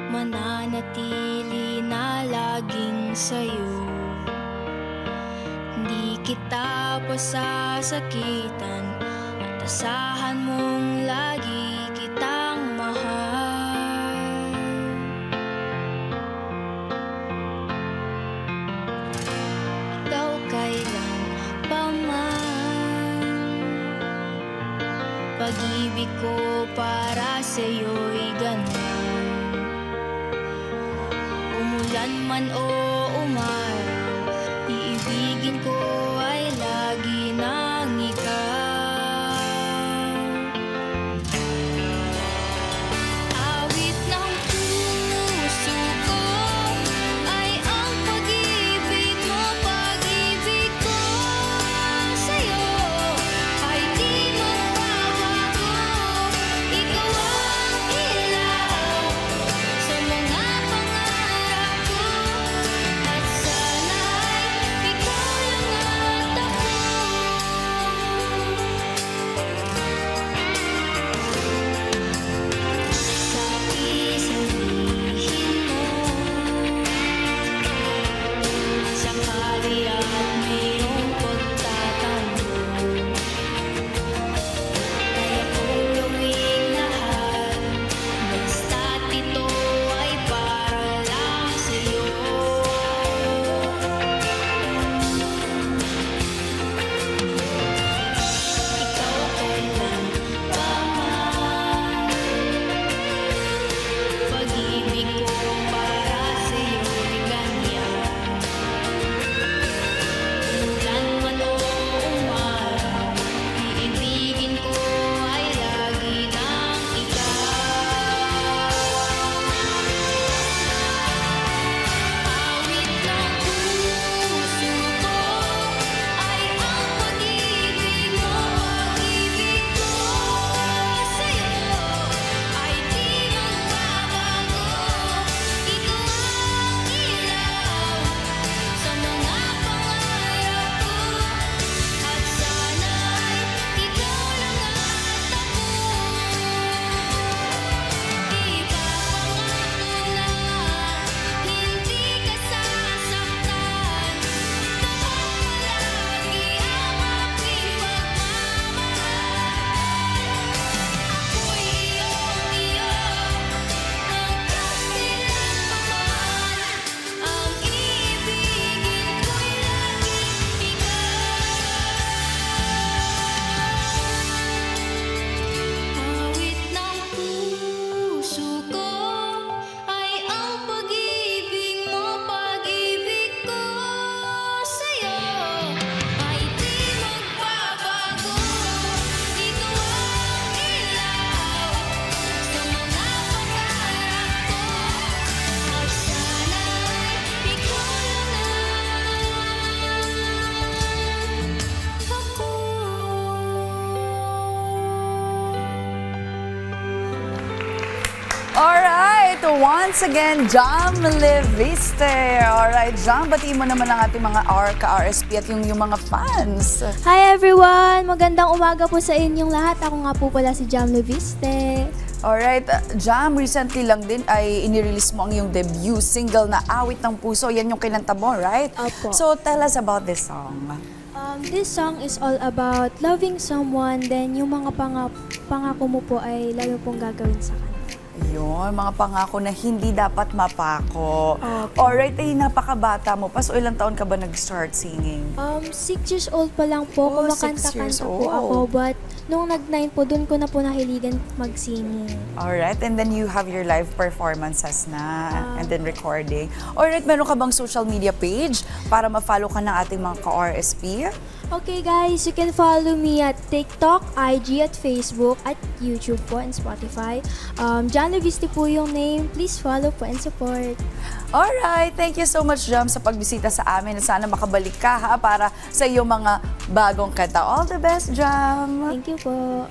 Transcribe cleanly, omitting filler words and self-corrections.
mananatili na laging sa'yo. Di kita pasasakitan at asahan mong lagi kitang mahal. Ikaw kailan pa man, pag-ibig ko para sa'yo'y ganyan. Umulan man o umaraw, iibigin ko ay lagi nang ikaw. Awit ng puso ko ay ang pag-ibig mo, pag-ibig ko sa'yo ay di magbabago. Ikaw ang ilaw sa mga pangarap ko, at sana'y ikaw lang at ako. Sabi-sabihin mo, sakali at mayroong pagtatanong, kaya kong gawin lahat, basta't ito ay para lang sa'yo. Ikaw kailan pa man, pag-ibig ko para sa'yo'y ganyan. Umulan man o umaraw, iibigin ko ay lagi nang ikaw. Awit ng puso ko ay ang pag-ibig mo, pag-ibig ko sa'yo ay di magbabago. Ikaw ang ilaw sa mga pangarap ko, at sana'y ikaw lang at ako. Ipapangako na hindi ka sasaktan, kapag palagi ang aking pagmamahal. Ako'y iyong-iyo, hanggang kailan pa man, ang iibigin ko'y laging ikaw. Awit ng puso ko ay ang pag-ibig mo, pag-ibig ko sa'yo ay di magbabago. Ikaw ang ilaw sa mga pangarap ko, at sana'y ikaw lang ako. Alright, once again, Jam Leviste. Alright, Jam, batiin mo naman ang ating mga ka-RSP at yung mga fans. Hi everyone! Magandang umaga po sa inyong lahat. Ako nga po pala si Jam Leviste. Alright, Jam, recently lang din ay inirelease mo ang iyong debut single na Awit ng Puso. Yan yung kinanta mo, right? Opo. So, tell us about this song. This song is all about loving someone, then yung mga pangako mo po ay lalo pong gagawin sa kanila. Yun, mga pangako na hindi dapat mapako. Opo. Alright, napakabata mo pa. So, ilang taon ka ba nag-start singing? 6 years old pa lang po, Oh, 6 years kumakanta-kanta po ako, old. but nung nag-9 po, dun ko na po nahiligan mag-singing. Alright, and then you have your live performances na, and then recording. Alright, meron ka bang social media page para ma-follow ka ng ating mga ka-RSP? Okay guys, you can follow me at TikTok, IG at Facebook, at YouTube po and Spotify. Jan Leviste po yung name. Please follow po and support. Alright, thank you so much, Jam, sa pagbisita sa amin. Sana makabalik ka ha para sa iyong mga bagong kanta. All the best, Jam! Thank you po.